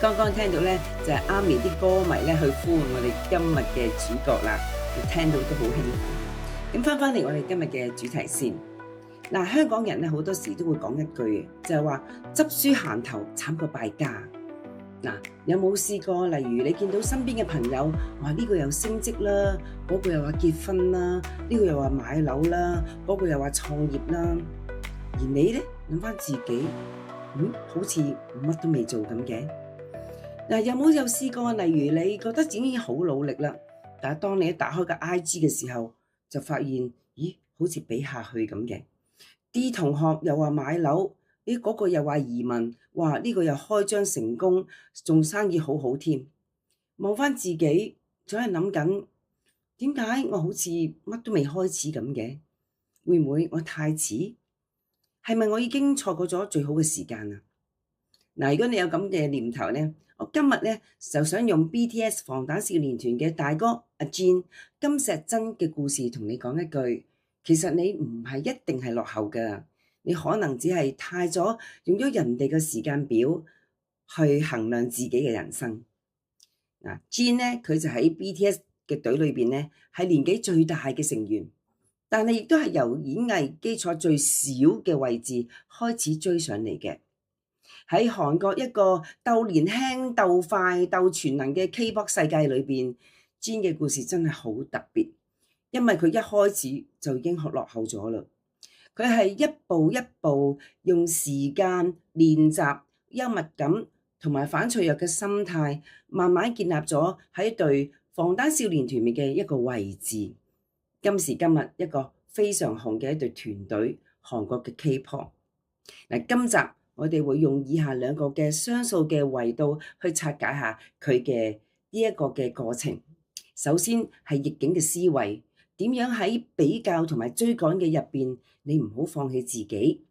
剛剛聽到咧就係阿咪啲歌迷咧去呼喚我哋今日嘅主角啦，聽到都好興奮。咁翻嚟我哋今日嘅主題先。嗱，香港人咧好多時都會講一句就係話執輸行頭慘過敗家。嗱，有冇試過？例如你見到身邊嘅朋友話呢個又升職啦，嗰個又話結婚啦，呢個又話買樓啦，嗰個又話創業啦，而你咧諗翻自己，好似乜都未做咁嘅。嗱，有冇試過？例如你覺得自己已經好努力啦，但係當你一打開個 IG 嘅時候，就發現，咦，好似比下去咁嘅。啲同學又話買樓，嗰個又話移民，哇，呢個又開張成功，仲生意好好添。望翻自己，仲係諗緊，點解我好似乜都未開始咁嘅？會唔會我太遲？係咪我已經錯過咗最好嘅時間啊？嗱，如果你有咁嘅念頭咧，我今日咧就想用 BTS 防彈少年團嘅大哥阿 Jin 金碩珍嘅故事同你講一句，其實你唔係一定係落後㗎，你可能只係太咗用咗人哋嘅時間表去衡量自己嘅人生。嗱，Jin 咧佢就喺 BTS 嘅隊裏邊咧係年紀最大嘅成員，但係亦都係由演藝基礎最少嘅位置開始追上嚟嘅。喺韓國一個鬥年輕、鬥快、鬥全能嘅 K-pop 世界裏邊，Jin 嘅故事真係好特別，因為佢一開始就已經落後咗啦。佢係一步一步用時間練習、幽默感同埋反脆弱嘅心態，慢慢建立咗喺隊防彈少年團嘅一個位置。今時今日一個非常紅嘅一隊團隊，韓國嘅 K-pop。嗱，今集我哋會用以下兩個嘅雙數嘅維度去拆解下佢嘅呢一個嘅過程。首先係逆境嘅思維，點樣喺比較同埋追趕嘅入邊，你唔好放棄自己。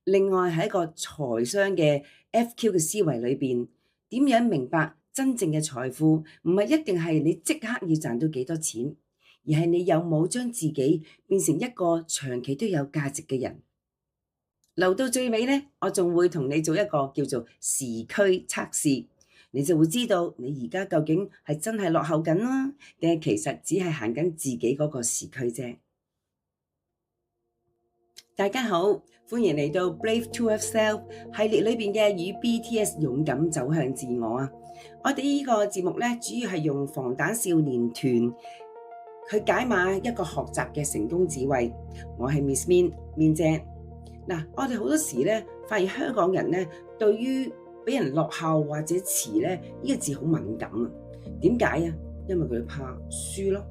另外喺一個財商嘅 FQ 嘅思維裏邊，點樣明白真正嘅財富唔係一定係你即刻要賺到幾多錢，而係你有冇將自己變成一個長期都有價值嘅人。留到最尾呢，我仲會同你做一個叫做時區測試，你就會知道你而家究竟係真係落後緊啦，定係其實只係行緊自己嗰個時區啫。大家好，歡迎嚟到 Brave to Have Self 系列裏邊嘅與 BTS 勇敢走向自我啊！我哋呢個節目咧，主要係用防彈少年團去解碼一個學習嘅成功智慧。我係 Miss Min 姐。嗱，我哋好多時咧，發現香港人咧對於俾人落後或者遲咧呢個字好敏感啊。點解啊？因為佢怕輸咯。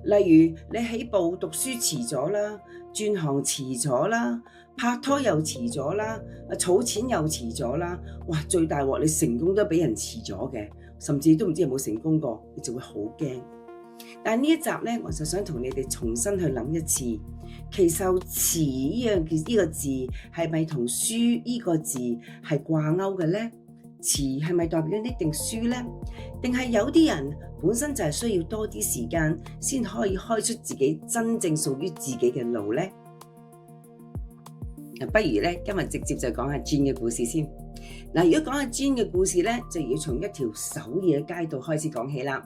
例如你起步讀書遲咗啦，轉行遲咗啦，拍拖又遲咗啦，儲錢又遲咗啦。哇！最大鑊你成功都俾人遲咗嘅，甚至都唔知有冇成功過，你就會好驚。但係呢一集咧，我就想同你哋重新去諗一次，其實遲呢個字係咪同輸呢個字係掛鈎嘅咧？遲係咪代表一定輸咧？定係有啲人本身就係需要多啲時間先可以開出自己真正屬於自己嘅路咧？不如咧今日直接就講下 Jin 嘅故事先。嗱，如果講下 Jin 嘅故事咧，就要從一條首爾嘅街道開始講起啦。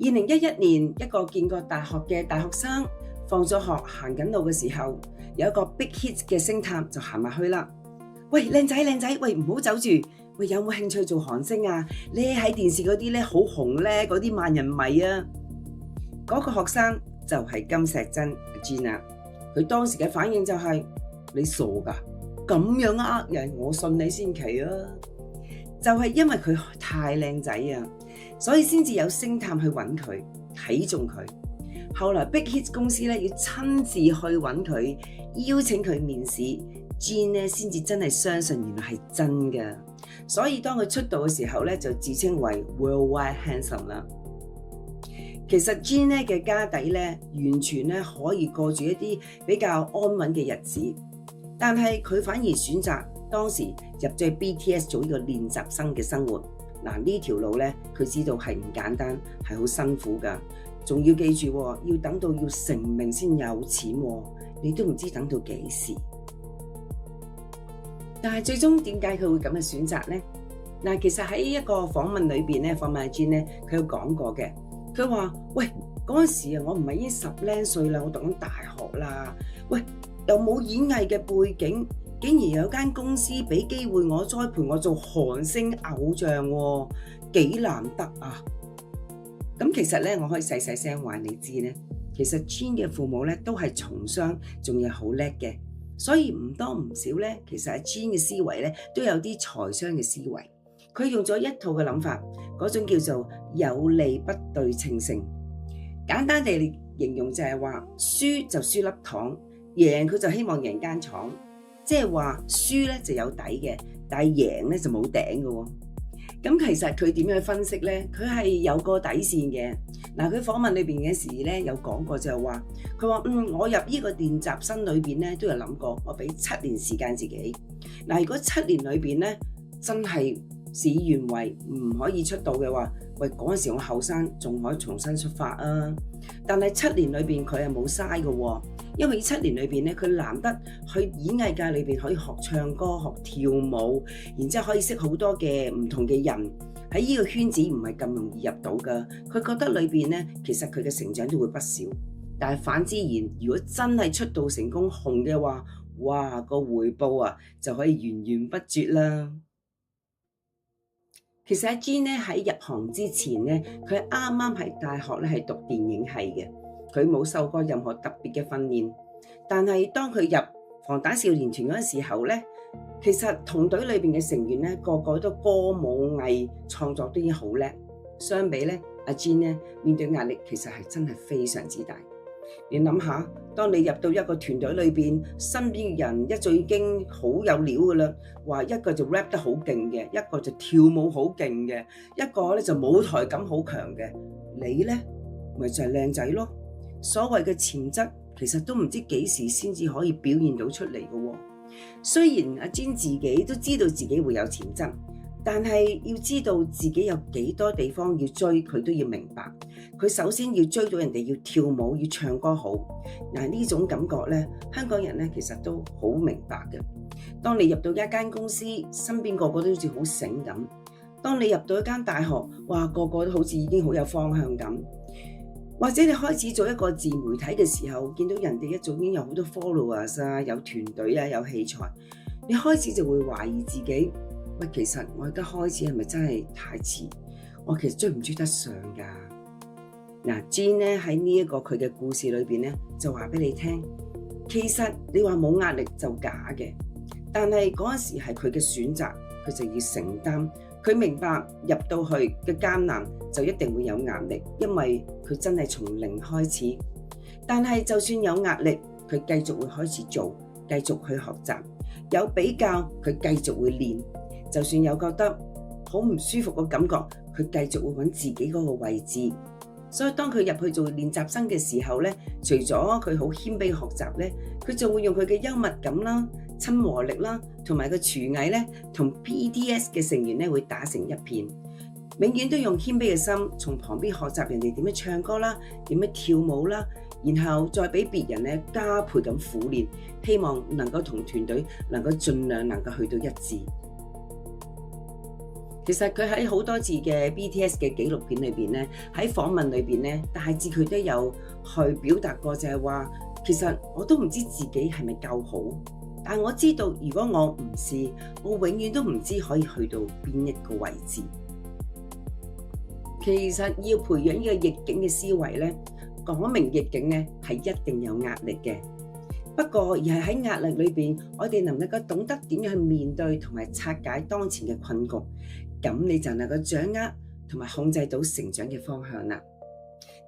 2011年，一個見過大學嘅大學生放咗學行緊路嘅時候，有一個 Big Hit 嘅星探就行埋去啦。喂，靚仔，喂，唔好走住。喂，有冇興趣做韓星啊？你喺電視嗰啲咧好紅咧，嗰啲萬人迷啊！嗰個學生就係金碩珍 Jin 啊。佢當時嘅反應就係：你傻噶？咁樣呃人，我信你先奇啊！就係因為佢太靚仔啊，所以先至有星探去揾佢，睇中佢。後來 Big Hit 公司咧要親自去揾佢，邀請佢面試，Jin 咧先至真係相信原來係真嘅。所以當佢出道嘅時候咧，就自稱為 Worldwide Handsome 啦。其實 Jin 咧嘅家底咧，完全咧可以過住一啲比較安穩嘅日子，但係佢反而選擇當時入咗去 BTS 做呢個練習生嘅生活。嗱，呢條路咧，佢知道係唔簡單，係好辛苦噶。仲要記住，要等到要成名先有錢，你都唔知等到幾時。但係最終點解佢會咁嘅選擇呢？嗱，其實喺一個訪問裏邊咧，訪問阿 Jean 咧，佢有講過嘅。佢話：喂，嗰陣時啊，我唔係已經10零歲啦，我讀緊大學啦。喂，又冇演藝嘅背景，竟然有間公司俾機會我栽培我做韓星偶像喎，幾難得啊！咁其實咧，我可以細細聲話你知咧，其實 Jean 嘅父母咧都係從商，仲係好叻嘅，所以唔多唔少咧，其實阿 Jean 嘅思維咧都有啲財商嘅思維。佢用咗一套嘅諗法，嗰種叫做有利不對稱性。簡單地形容就係話，輸就輸粒糖，贏佢就希望贏間廠，即係話輸咧就有底嘅，但係贏咧就冇頂嘅喎。咁其實佢點樣去分析咧？佢係有個底線嘅。嗱，佢訪問裏邊嘅時咧有講過就係話，佢話我入呢個練習生裏邊咧都有諗過，我俾7年時間自己。嗱，如果7年裏邊咧真係事與願違，唔可以出道嘅話，喂，嗰陣時我後生仲可以重新出發啊！但係7年裏邊佢係冇嘥嘅喎，因為7年裏邊咧，佢難得去演藝界裏邊可以學唱歌、學跳舞，然之後可以識好多嘅唔同嘅人，喺呢個圈子唔係咁容易入到㗎。佢覺得裏邊咧，其實佢嘅成長都會不少。但係反之言，如果真係出道成功紅嘅話，哇，個回報啊就可以源源不絕啦。其實阿 Jean 咧喺入行之前咧，佢啱啱喺大學咧係讀電影系嘅，佢冇受過任何特別嘅訓練。但係當佢入防彈少年團嗰陣時候咧，其實同隊裏邊嘅成員咧個個都歌舞藝創作都已經好叻。相比咧，阿 Jean 咧面對壓力其實係真係非常之大。你諗下，當你入到一個團隊裏邊，身邊嘅人一早已經好有料㗎啦，話一個就 rap 得好勁嘅，一個就跳舞好勁嘅，一個咧就舞台感好強嘅，你咧咪就係靚仔咯。所謂嘅潛質其實都唔知幾時先至可以表現到出嚟嘅喎。雖然阿 Jean 自己都知道自己會有潛質，但係要知道自己有幾多地方要追，佢都要明白。佢首先要追到人哋要跳舞、要唱歌好。嗱，呢種感覺咧，香港人咧其實都好明白嘅。當你入到一間公司，身邊個個都好似好醒咁；當你入到一間大學，哇，個個都好似已經好有方向咁。或者你開始做一個自媒體嘅時候，見到人哋一早已經有好多 followers 啊，有團隊啊，有器材，你開始就會懷疑自己。喂，其實我而家開始係咪真係太遲？我其實追唔追得上㗎？嗱，Jean 咧喺呢一個佢嘅故事裏邊咧，就話俾你聽，其實你話冇壓力就假嘅，但係嗰陣時係佢嘅選擇，佢就要承擔。佢明白入到去嘅艱難就一定會有壓力，因為佢真係從零開始。但係就算有壓力，佢繼續會開始做，繼續去學習。有比較，佢繼續會練。就算有覺得好唔舒服嘅感覺，佢繼續會揾自己嗰個位置。所以當佢入去做練習生嘅時候咧，除咗佢好謙卑學習咧，佢仲會用佢嘅幽默感啦、親和力啦，同埋個廚藝咧，同 BTS 嘅成員咧會打成一片。永遠都用謙卑嘅心，從旁邊學習人哋點樣唱歌啦、點樣跳舞啦，然後再俾別人咧加倍咁苦練，希望能夠同團隊能夠盡量能夠去到一致。其實佢喺好多次嘅 BTS 嘅紀錄片裏邊咧，喺訪問裏邊咧，大致佢都有去表達過，就係話其實我都唔知自己係咪夠好，但我知道如果我唔試，我永遠都唔知可以去到邊一個位置。其實要培養呢個逆境嘅思維咧，講明逆境咧係一定有壓力嘅。不過而係喺壓力裏邊，我哋能唔能夠懂得點樣去面對同埋拆解當前嘅困局，咁你就能夠掌握同埋控制到成長嘅方向啦。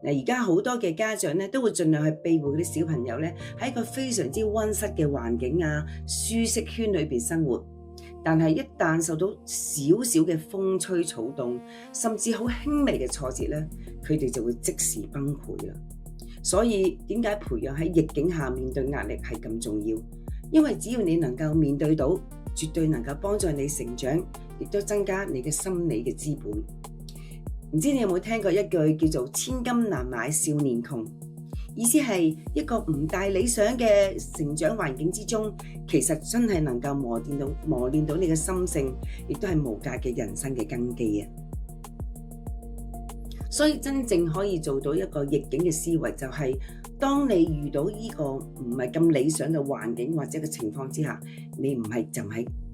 嗱，而家好多嘅家長咧都會盡量去庇護嗰啲小朋友咧喺一個非常之溫室嘅環境啊、舒適圈裏邊生活。但係一旦受到少少嘅風吹草動，甚至好輕微嘅挫折咧，佢哋就會即時崩潰啦。所以點解培養喺逆境下面對壓力係咁重要？因為只要你能夠面對到，絕對能夠幫助你成長，亦都增加你嘅心理嘅資本。唔知你有冇聽過一句叫做千金難買少年窮？意思係一個唔大理想嘅成長環境之中，其實真係能夠磨練到你嘅心性，亦都係無價嘅人生嘅根基啊！所以真正可以做到一個逆境嘅思維，就係當你遇到呢個唔係咁理想嘅環境或者嘅情況之下，你唔係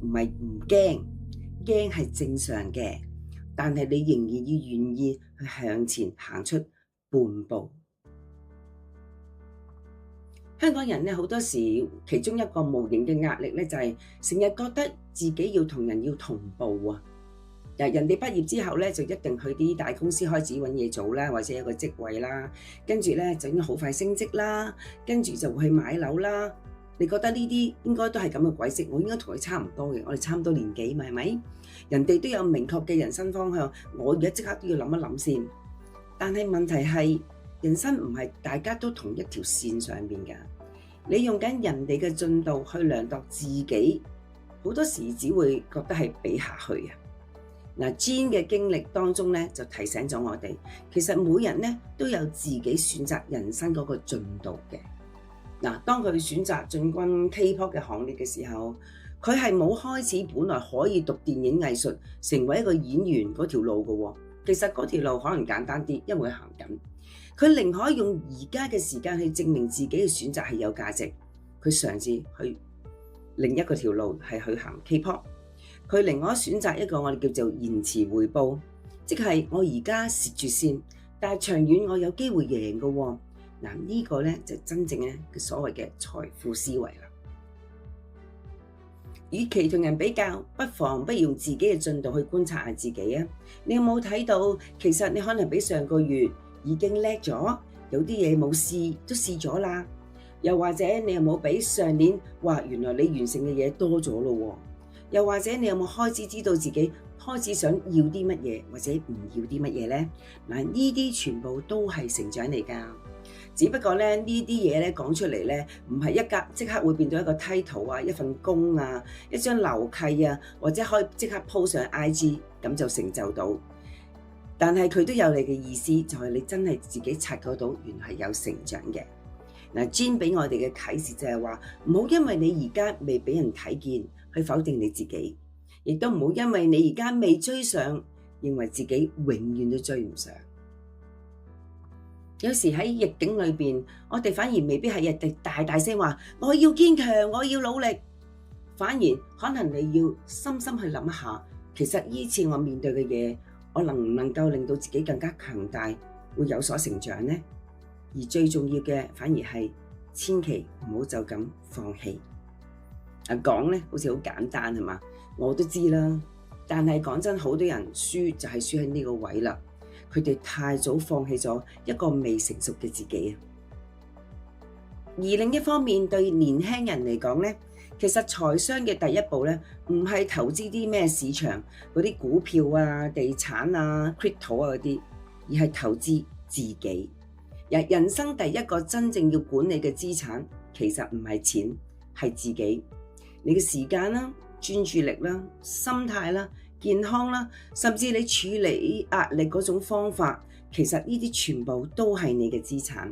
唔驚，驚係正常嘅，但係你仍然要願意去向前行出半步。香港人咧好多時，其中一個無形嘅壓力咧就係成日覺得自己要同人要同步啊！人哋畢業之後咧就一定去啲大公司開始揾嘢做啦，或者有個職位啦，跟住咧就應該好快升職啦，跟住就會去買樓啦。你覺得呢啲應該都係咁嘅軌跡，我應該同佢差唔多嘅，我哋差唔多年紀嘛，係咪？人哋都有明確嘅人生方向，我而家即刻都要諗一諗先。但係問題係，人生唔係大家都同一條線上邊㗎，你用緊人哋嘅進度去量度自己，好多時只會覺得係比下去啊！嗱，Jean 嘅經歷當中咧就提醒咗我哋，其實每人咧都有自己選擇人生嗰個進度嘅。嗱，當佢選擇進軍 K-pop 嘅行列嘅時候，佢係冇開始本來可以讀電影藝術成為一個演員嗰條路嘅喎。其實嗰條路可能簡單啲，因為佢行緊。佢寧可用而家嘅時間去證明自己嘅選擇係有價值。佢嘗試去另一個條路係去行 K-pop。佢寧可選擇一個我哋叫做延遲回報，即係我而家蝕住先，但係長遠我有機會贏嘅喎。嗱，呢個咧就真正咧嘅所謂嘅財富思維啦。與其同人比較，不妨不如用自己嘅進度去觀察下自己啊！你有冇睇到其實你可能比上個月已經叻咗，有啲嘢冇試都試咗啦。又或者你有冇比上年話原來你完成嘅嘢多咗咯？又或者你有冇開始知道自己開始想要啲乜嘢，或者唔要啲乜嘢呢？嗱，呢啲全部都係成長嚟㗎。只不過咧，呢啲嘢咧講出嚟咧，唔係一格即刻會變到一個 title 啊，一份工啊，一張樓契啊，或者可以即刻 po 上 IG 咁就成就到。但係佢都有你嘅意思，就係你真係自己察覺到原來係有成長嘅。嗱，Jean 俾我哋嘅啟示就係話，唔好因為你而家未俾人睇見去否定你自己，亦都唔好因為你而家未追上，認為自己永遠都追唔上。有時喺逆境裏邊，我哋反而未必係日日大大聲話我要堅強，我要努力，反而可能你要深深去諗下，其實呢次我面對嘅嘢，我能唔能夠令到自己更加強大，會有所成長呢？而最重要嘅反而係千祈唔好就咁放棄。講咧好似好簡單係嘛？我都知啦，但係講真，好多人輸就係輸喺呢個位啦。佢哋太早放棄咗一個未成熟嘅自己啊！而另一方面，對年輕人嚟講咧，其實財商嘅第一步咧，唔係投資啲咩市場嗰啲股票啊、地產啊、crypto 啊嗰啲，而係投資自己。人生第一個真正要管理嘅資產，其實唔係錢，係自己。你嘅時間啦、專注力啦、心態啦、健康啦，甚至你處理壓力嗰種方法，其實呢啲全部都係你嘅資產。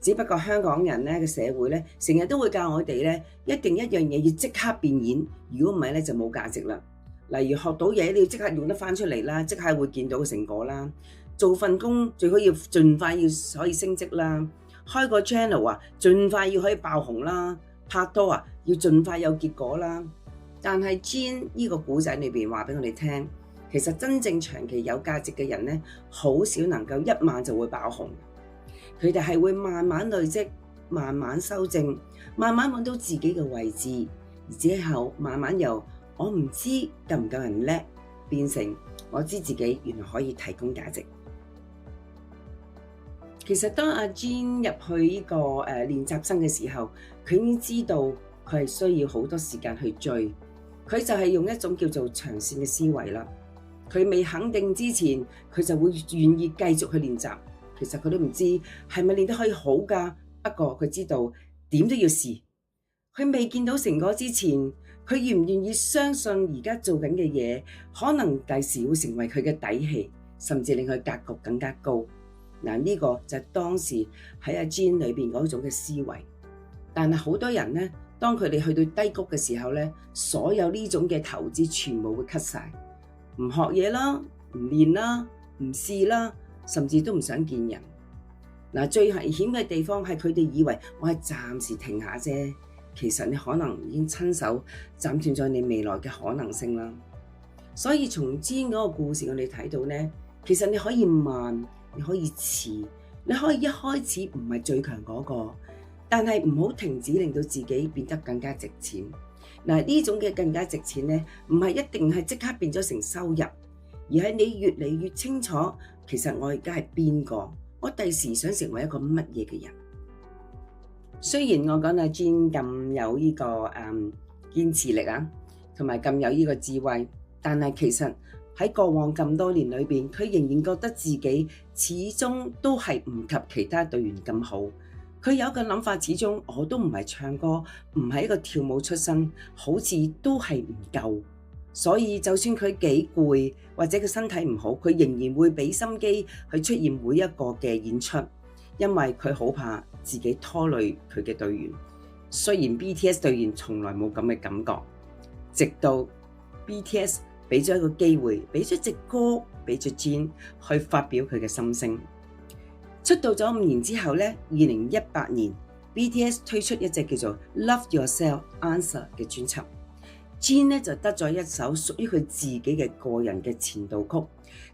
只不過香港人咧嘅社會咧，成日都會教我哋咧，一定一樣嘢要即刻變現，如果唔係咧就冇價值啦。例如學到嘢，你要即刻用得翻出嚟啦，即刻會見到個成果啦。做份工最好要盡快要可以升職啦。開個 channel 啊，盡快要可以爆紅啦。拍拖啊，要盡快有結果啦。但係 Jean 呢個故仔裏邊話俾我哋聽，其實真正長期有價值嘅人咧，好少能夠一晚就會爆紅。佢哋係會慢慢累積、慢慢修正、慢慢揾到自己嘅位置，而之後慢慢由我唔知夠唔夠人叻，變成我知自己原來可以提供價值。其實當阿 Jean 入去呢個練習生嘅時候，佢已經知道佢係需要好多時間去追。佢就係用一種叫做長線嘅思維啦。佢未肯定之前，佢就會願意繼續去練習。其實佢都唔知係咪練得可以好㗎，不過佢知道點都要試。佢未見到成果之前，佢願唔願意相信而家做緊嘅嘢，可能第時會成為佢嘅底氣，甚至令佢格局更加高。嗱，呢個就係當時喺阿 Jean 裏邊嗰種嘅思維。但係好多人咧，當佢哋去到低谷嘅時候咧，所有呢種嘅投資全部會 cut 晒，唔學嘢啦，唔練啦，唔試啦，甚至都唔想見人。嗱，最危險嘅地方係佢哋以為我係暫時停下啫，其實你可能已經親手斬斷咗你未來嘅可能性啦。所以從 Jean 嗰個故事我哋睇到咧，其實你可以慢，你可以遲，你可以一開始唔係最強嗰個，但係唔好停止令到自己變得更加值錢。嗱，呢種嘅更加值錢咧，唔係一定係即刻變咗成收入，而係你越嚟越清楚，其實我而家係邊個，我第時想成為一個乜嘢嘅人。雖然我講阿 Jean 咁有呢個堅持力啊，同埋咁有呢個智慧，但係其實喺過往咁多年裏邊，佢仍然覺得自己始終都係唔及其他隊員咁好。佢有一個諗法，始終我都唔係唱歌，唔係一個跳舞出身，好似都係唔夠。所以就算佢幾攰或者佢身體唔好，佢仍然會俾心機去出現每一個嘅演出，因為佢好怕自己拖累佢嘅隊員。雖然 BTS 隊員從來冇咁嘅感覺，直到 BTS 俾咗一個機會，俾咗隻歌俾咗 Jean 去發表佢嘅心聲。出道咗5年之後咧，2018年 BTS 推出一隻叫做 Love Yourself Answer 嘅專輯。Jean 咧就得咗一首屬於佢自己嘅個人嘅前導曲，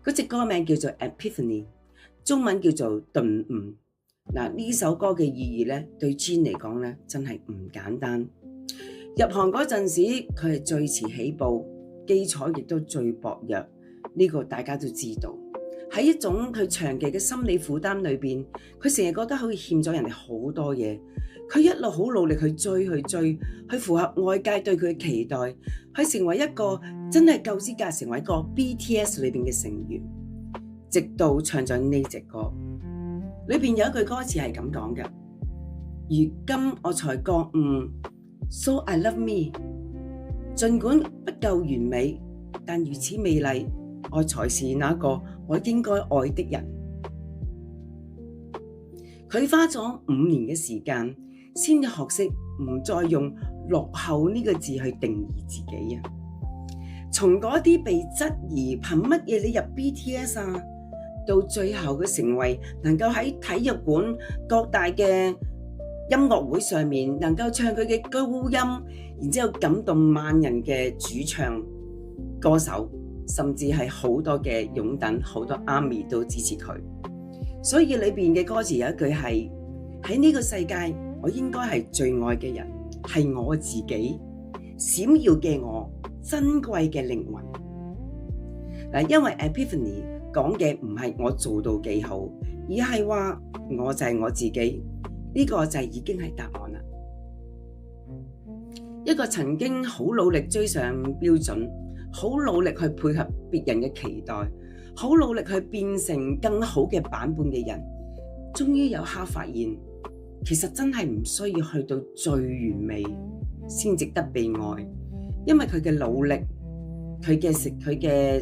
嗰隻歌名叫做 Epiphany， 中文叫做頓悟。嗱，呢首歌嘅意義咧，對 Jean 嚟講咧真係唔簡單。入行嗰陣時，佢係最遲起步，基礎亦都最薄弱，呢個大家都知道。喺一種佢長期嘅心理負擔裏邊，佢成日覺得好似欠咗人哋好多嘢。佢一路好努力去追，去符合外界對佢嘅期待，去成為一個真係夠資格成為一個 BTS 裏邊嘅成員。直到唱咗呢隻歌，裏邊有一句歌詞係咁講嘅：如今我才覺悟 ，So I love me。儘管不夠完美，但如此美麗，我才是那個我應該愛的人。佢花咗5年嘅時間，先至學識唔再用落後呢個字去定義自己啊！從嗰啲被質疑憑乜嘢你入 BTS 啊，到最後佢成為能夠喺體育館各大嘅音樂會上面能夠唱佢嘅高音，然之後感動萬人嘅主唱歌手，甚至係好多嘅擁躉，好多 ARMY 都支持佢。所以裏邊嘅歌詞有一句係：喺呢個世界，我應該係最愛嘅人，係我自己，閃耀嘅我，珍貴嘅靈魂。嗱，因為 Epiphany 講嘅唔係我做到幾好，而係話我就係我自己，呢個就已經係答案啦。一個曾經好努力追上標準，好努力去配合別人嘅期待，好努力去變成更好嘅版本嘅人，終於有刻發現，其實真係唔需要去到最完美先值得被愛，因為佢嘅努力，佢嘅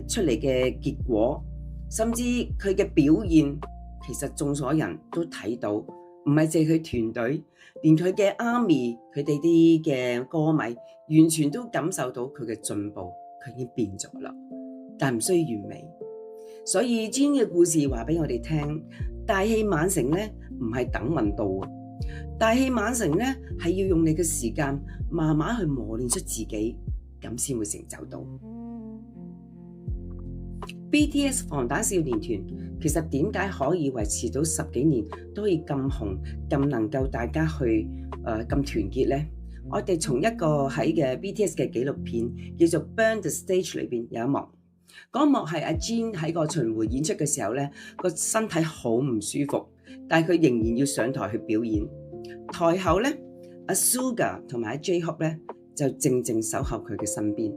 出嚟嘅結果，甚至佢嘅表現，其實眾所人都睇到，唔係淨係佢團隊，連佢嘅 ARMY 佢哋啲嘅歌迷，完全都感受到佢嘅進步，佢已經變咗啦，但唔需要完美。所以 Jean 嘅故事話俾我哋聽，大器晚成咧，唔係等運到啊，大器晚成咧係要用你嘅時間慢慢去磨練出自己，咁先會成就到。BTS 防彈少年團其實點解可以維持到10幾年都可以咁紅，咁能夠大家去咁團結咧？我哋從一個喺嘅 BTS 嘅紀錄片叫做《Burn the Stage》裏邊有一幕，嗰幕係阿 Jean 喺個巡迴演出嘅時候咧，個身體好唔舒服，但係佢仍然要上台去表演。台後咧，阿 Suga 同埋阿 J-Hope 咧就靜靜守候佢嘅身邊。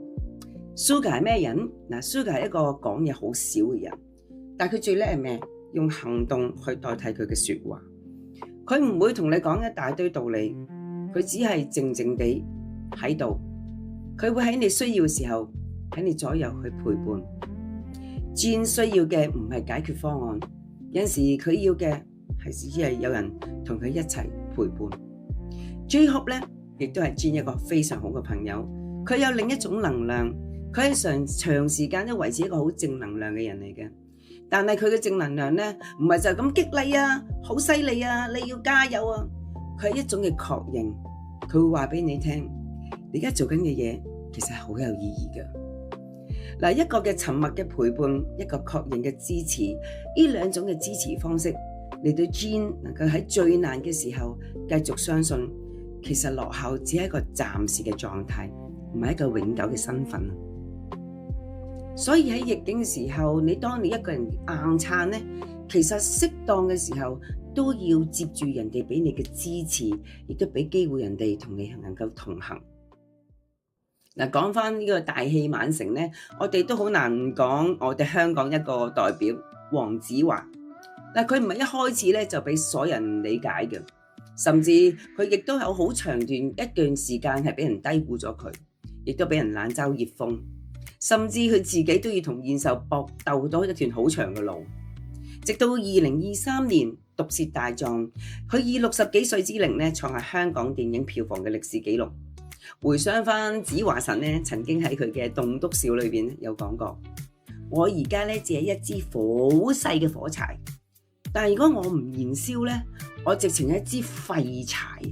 Suga 係咩人？嗱，Suga 係一個講嘢好少嘅人，但係佢最叻係咩？用行動去代替佢嘅説話。佢唔會同你講一大堆道理，佢只係靜靜地喺度。佢會喺你需要嘅時候喺你左右去陪伴。Jean需要嘅唔係解決方案，有陣時佢要嘅係只係有人同佢一齊陪伴。J-Hope 咧亦都係 Jean 一個非常好嘅朋友，佢有另一種能量，佢係長時間都維持一個好正能量嘅人嚟嘅。但係佢嘅正能量咧，唔係就咁激勵啊，好犀利啊，你要加油啊！佢係一種嘅確認，佢會話俾你聽，你而家做緊嘅嘢其實係好有意義嘅。嗱，一個嘅沉默嘅陪伴，一個確認嘅支持，呢兩種嘅支持方式，令到 Jean 能夠喺最難嘅時候繼續相信，其實落後只係一個暫時嘅狀態，唔係一個永久嘅身份。所以喺逆境嘅時候，當你一個人硬撐咧，其實適當嘅時候都要接住人哋俾你嘅支持，亦都俾機會人哋同你能夠同行。嗱，講翻呢個大器晚成咧，我哋都好難唔講我哋香港一個代表黃子華。嗱，佢唔係一開始咧就俾所有人理解嘅，甚至佢亦都有好長一段時間係俾人低估咗佢，亦都俾人冷嘲熱諷。甚至佢自己都要同現實搏鬥咗一段好長嘅路，直到2023年毒舌大狀，佢以60幾歲之齡咧創下香港電影票房嘅歷史紀錄。回想翻子華神咧，曾經喺佢嘅《棟篤笑》裏邊有講過：我而家咧只係一支好細嘅火柴，但係如果我唔燃燒咧，我直情係一支廢柴。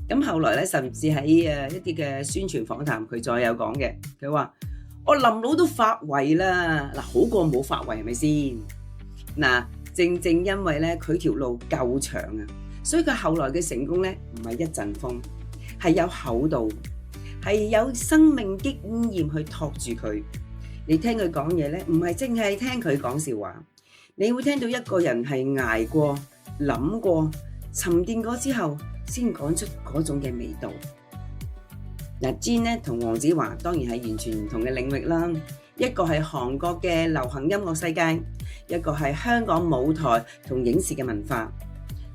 咁後來咧，甚至喺一啲嘅宣傳訪談，佢再有講嘅，佢話：我林老都發圍啦，嗱，好過冇發圍係咪先？嗱，正正因為咧佢條路夠長啊，所以佢後來嘅成功咧唔係一陣風，係有厚度，係有生命經驗去托住佢。你聽佢講嘢咧，唔係淨係聽佢講笑話，你會聽到一個人係捱過、諗過、沉澱過之後，先講出嗰種嘅味道。嗱，Jean 咧同黃子華當然係完全唔同嘅領域啦，一個係韓國嘅流行音樂世界，一個係香港舞台同影視嘅文化，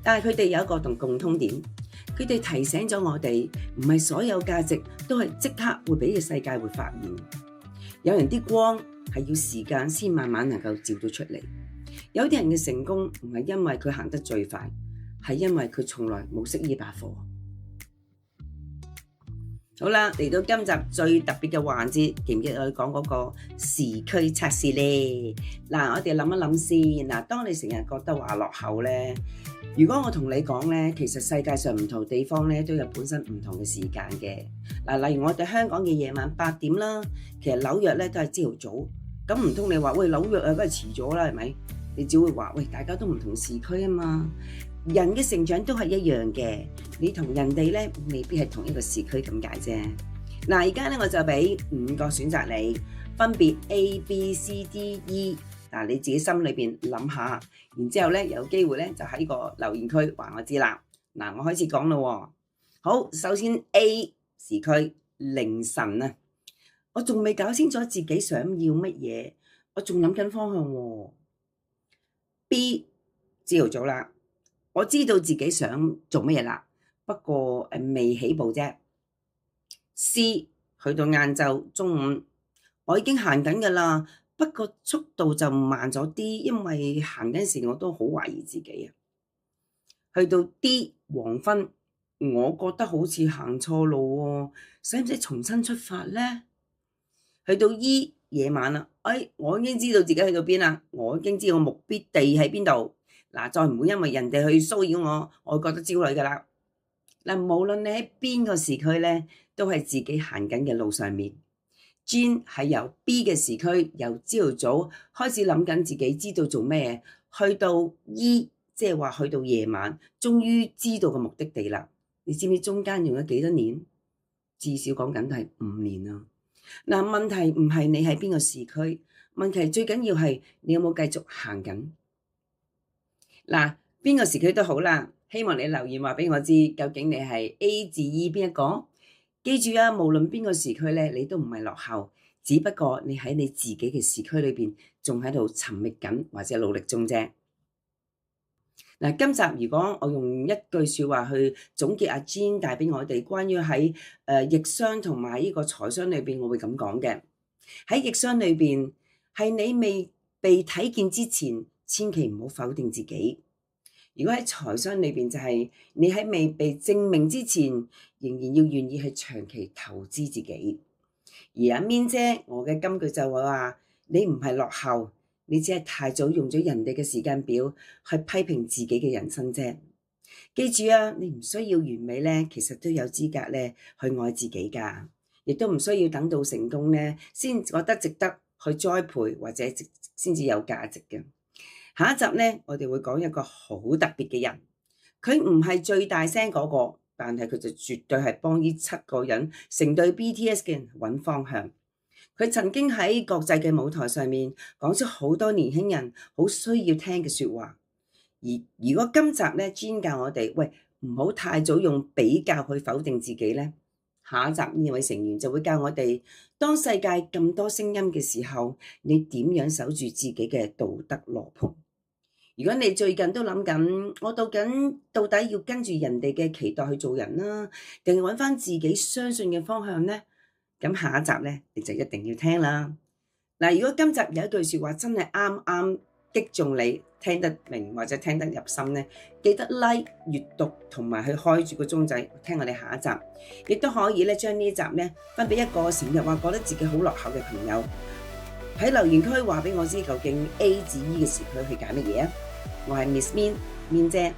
但係佢哋有一個共通點，佢哋提醒咗我哋，唔係所有價值都係即刻會俾個世界會發現，有人啲光係要時間先慢慢能夠照到出嚟，有啲人嘅成功唔係因為佢行得最快，係因為佢從來冇熄呢把火。好啦，嚟到今集最特別嘅環節，記唔記得我講嗰個時區測試呢？嗱，我哋諗一諗先。嗱，當你成日覺得話落後呢，如果我同你講呢，其實世界上唔同地方呢都有本身唔同嘅時間嘅。嗱，例如我哋香港嘅夜晚8點啦，其實紐約呢都係朝頭早。咁唔通你話喂，紐約啊，梗係遲咗啦，係咪？你只會話喂，大家都唔同時區啊嘛。人嘅成長都係一樣嘅，你同人哋咧未必係同一個時區咁解啫。嗱，而家咧我就俾5個選擇你，分別 A、B、C、D、E。嗱，你自己心裏邊諗下，然之後咧有機會咧就喺個留言區話我知啦。嗱，我開始講咯。好，首先 A 時區凌晨啊，我仲未搞清楚自己想要乜嘢，我仲諗緊方向喎。B 朝頭早啦。我知道自己想做乜嘢啦，不過未起步啫。C 去到晏晝中午，我已經行緊㗎啦，不過速度就慢咗啲，因為行緊時我都好懷疑自己啊。去到 D 黃昏，我覺得好似行錯路喎，使唔使重新出發呢？去到 E 夜晚啦，我已經知道自己去到邊啦，我已經知道我目的地喺邊度。嗱，再唔會因為人哋去騷擾我，我會覺得焦慮㗎啦。嗱，無論你喺邊個時區咧，都係自己行緊嘅路上面。Jean 係由 B 嘅時區，由朝頭早開始諗緊自己知道做咩，去到 E， 即係話去到夜晚，終於知道個目的地啦。你知唔知中間用咗幾多年？至少講緊都係5年啦。嗱，問題唔係你喺邊個時區，問題最緊要係你有冇繼續行緊。嗱，邊個時區都好啦，希望你留言話俾我知，究竟你係 A 至 E 邊一個？記住啊，無論邊個時區咧，你都唔係落後，只不過你喺你自己嘅時區裏邊，仲喺度尋覓緊或者努力中啫。嗱，今集如果我用一句説話去總結阿 Jean 帶俾我哋關於喺逆商同埋呢個財商裏邊，我會咁講嘅。喺逆商裏邊，係你未被睇見之前，千祈唔好否定自己。如果喺財商裏邊就係你喺未被證明之前，仍然要願意去長期投資自己。而阿 Min 姐，我嘅金句就話：你唔係落後，你只係太早用咗人哋嘅時間表去批評自己嘅人生啫。記住啊，你唔需要完美咧，其實都有資格咧去愛自己㗎，亦都唔需要等到成功咧先覺得值得去栽培或者先至有價值嘅。下一集咧，我哋會講一個好特別嘅人，佢唔係最大聲嗰個，但係佢就絕對係幫呢7個人成隊 BTS 嘅人揾方向。佢曾經喺國際嘅舞台上面講出好多年輕人好需要聽嘅説話。而如果今集咧 Jean 教我哋，喂，唔好太早用比較去否定自己咧，下一集呢位成員就會教我哋，當世界咁多聲音嘅時候，你點樣守住自己嘅道德羅盤？如果你最近都諗緊，我到底要跟住人哋嘅期待去做人啦，定係揾翻自己相信嘅方向呢？咁下一集咧，你就一定要聽啦。嗱，如果今集有一句説話真係啱啱擊中你，聽得明或者聽得入心咧，記得 like、閱讀同埋去開住個鐘仔聽我哋下一集，亦都可以咧將呢集咧分俾一個成日話覺得自己好落後嘅朋友，喺留言區話俾我知究竟 A 至 E 嘅時佢去揀乜嘢啊？我係 Miss Min 姐，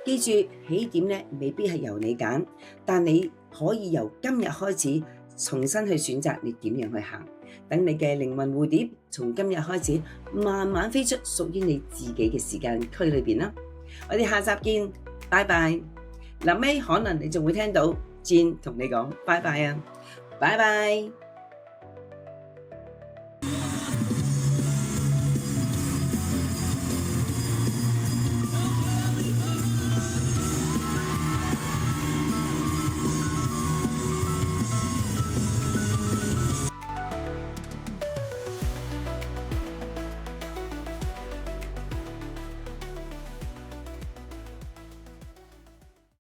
記住起點咧未必係由你揀，但你可以由今日開始重新去選擇你點樣去行。等你嘅靈魂蝴蝶從今日開始慢慢飛出屬於你自己嘅時間區裏邊啦。我哋下集見，拜拜。臨尾可能你仲會聽到 Jean 同你講拜拜啊，拜拜。